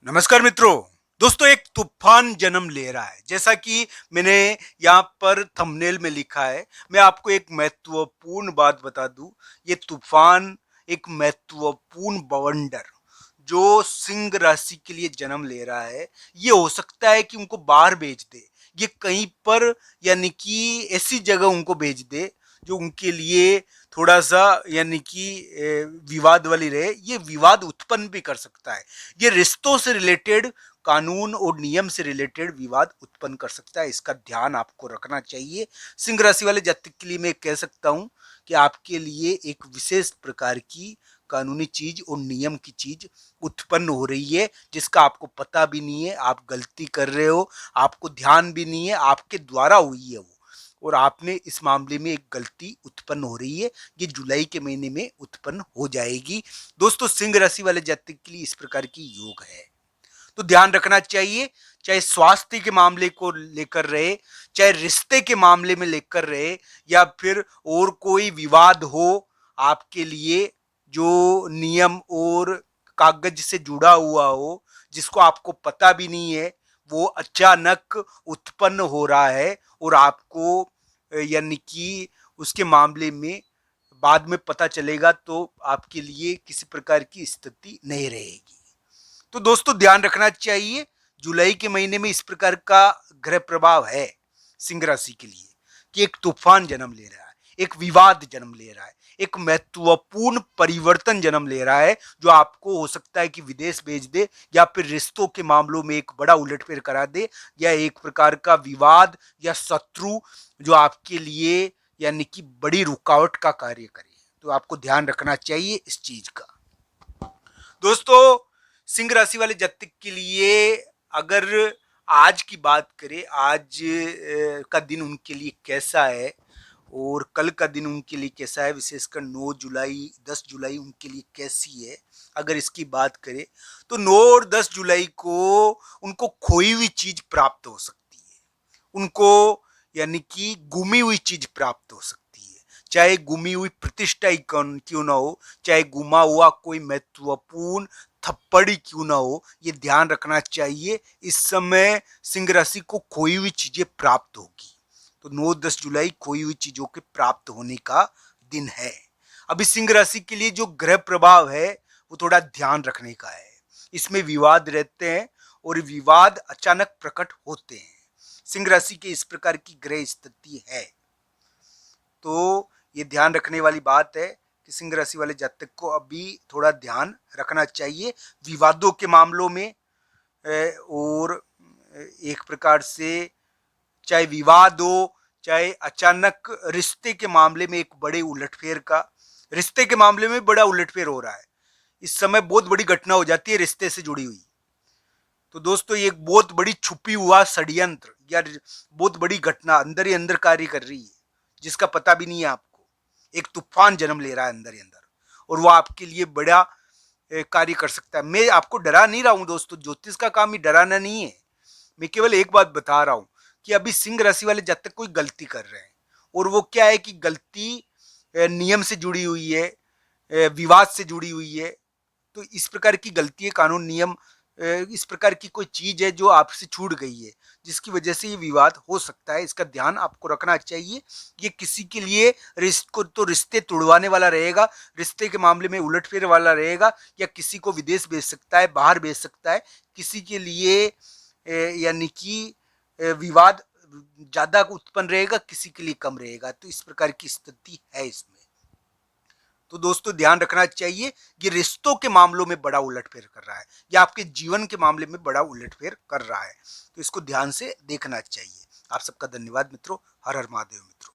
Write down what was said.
नमस्कार मित्रों। दोस्तों, एक तूफान जन्म ले रहा है। जैसा कि मैंने यहाँ पर थंबनेल में लिखा है, मैं आपको एक महत्वपूर्ण बात बता दूं। ये तूफान एक महत्वपूर्ण बवंडर जो सिंह राशि के लिए जन्म ले रहा है, ये हो सकता है कि उनको बाहर भेज दे। ये कहीं पर यानी कि ऐसी जगह उनको भेज दे जो उनके लिए थोड़ा सा यानी कि विवाद वाली रहे। ये विवाद उत्पन्न भी कर सकता है। ये रिश्तों से रिलेटेड, कानून और नियम से रिलेटेड विवाद उत्पन्न कर सकता है। इसका ध्यान आपको रखना चाहिए। सिंह राशि वाले जातक के लिए मैं कह सकता हूं कि आपके लिए एक विशेष प्रकार की कानूनी चीज और नियम की चीज उत्पन्न हो रही है, जिसका आपको पता भी नहीं है। आप गलती कर रहे हो, आपको ध्यान भी नहीं है, आपके द्वारा हुई है वो, और आपने इस मामले में एक गलती उत्पन्न हो रही है। ये जुलाई के महीने में उत्पन्न हो जाएगी। दोस्तों, सिंह राशि वाले जातक के लिए इस प्रकार की योग है, तो ध्यान रखना चाहिए। चाहे स्वास्थ्य के मामले को लेकर रहे, चाहे रिश्ते के मामले में लेकर रहे, या फिर और कोई विवाद हो आपके लिए जो नियम और कागज से जुड़ा हुआ हो, जिसको आपको पता भी नहीं है, वो अचानक उत्पन्न हो रहा है और आपको यानी कि उसके मामले में बाद में पता चलेगा, तो आपके लिए किसी प्रकार की स्थिति नहीं रहेगी। तो दोस्तों, ध्यान रखना चाहिए। जुलाई के महीने में इस प्रकार का ग्रह प्रभाव है सिंह राशि के लिए कि एक तूफान जन्म ले रहा है, एक विवाद जन्म ले रहा है, एक महत्वपूर्ण परिवर्तन जन्म ले रहा है, जो आपको हो सकता है कि विदेश भेज दे, या फिर रिश्तों के मामलों में एक बड़ा उलटफेर करा दे, या एक प्रकार का विवाद या शत्रु जो आपके लिए यानी कि बड़ी रुकावट का कार्य करे। तो आपको ध्यान रखना चाहिए इस चीज का। दोस्तों, सिंह राशि वाले जातक के लिए अगर आज की बात करें, आज का दिन उनके लिए कैसा है और कल का दिन उनके लिए कैसा है, विशेषकर 9 जुलाई 10 जुलाई उनके लिए कैसी है, अगर इसकी बात करें तो 9 और 10 जुलाई को उनको खोई हुई चीज प्राप्त हो सकती है। उनको यानी कि गुमी हुई चीज प्राप्त हो सकती है। चाहे गुमी हुई प्रतिष्ठा ही क्यों ना हो, चाहे गुमा हुआ कोई महत्वपूर्ण थप्पड़ी क्यों ना हो, ये ध्यान रखना चाहिए। इस समय सिंह राशि को खोई हुई चीजें प्राप्त होगी। तो 9-10 जुलाई खोई हुई चीजों के प्राप्त होने का दिन है। अभी सिंह राशि के लिए जो ग्रह प्रभाव है वो थोड़ा ध्यान रखने का है। इसमें विवाद रहते हैं और विवाद अचानक प्रकट होते हैं। सिंह राशि के इस प्रकार की ग्रह स्थिति है, तो ये ध्यान रखने वाली बात है कि सिंह राशि वाले जातक को अभी थोड़ा ध्यान रखना चाहिए विवादों के मामलों में। और एक प्रकार से चाहे विवाद हो, चाहे अचानक रिश्ते के मामले में एक बड़े उलटफेर का, रिश्ते के मामले में बड़ा उलटफेर हो रहा है। इस समय बहुत बड़ी घटना हो जाती है रिश्ते से जुड़ी हुई। तो दोस्तों, ये एक बहुत बड़ी छुपी हुआ षड्यंत्र या बहुत बड़ी घटना अंदर ही अंदर कार्य कर रही है, जिसका पता भी नहीं है आपको। एक तूफान जन्म ले रहा है अंदर ही अंदर, और वो आपके लिए बड़ा कार्य कर सकता है। मैं आपको डरा नहीं रहा हूं दोस्तों, ज्योतिष का काम ही डराना नहीं है। मैं केवल एक बात बता रहा हूं कि अभी सिंह राशि वाले जब तक कोई गलती कर रहे हैं, और वो क्या है कि गलती नियम से जुड़ी हुई है, विवाद से जुड़ी हुई है। तो इस प्रकार की गलती है, कानून नियम, इस प्रकार की कोई चीज है जो आपसे छूट गई है, जिसकी वजह से ये विवाद हो सकता है। इसका ध्यान आपको रखना चाहिए। ये किसी के लिए रिश्ते तोड़वाने वाला रहेगा, रिश्ते के मामले में उलटफेर वाला रहेगा, या किसी को विदेश भेज सकता है, बाहर भेज सकता है। किसी के लिए यानी कि विवाद ज्यादा उत्पन्न रहेगा, किसी के लिए कम रहेगा। तो इस प्रकार की स्थिति है इसमें। तो दोस्तों, ध्यान रखना चाहिए, ये रिश्तों के मामलों में बड़ा उलटफेर कर रहा है, या आपके जीवन के मामले में बड़ा उलटफेर कर रहा है। तो इसको ध्यान से देखना चाहिए। आप सबका धन्यवाद मित्रों। हर हर महादेव मित्रों।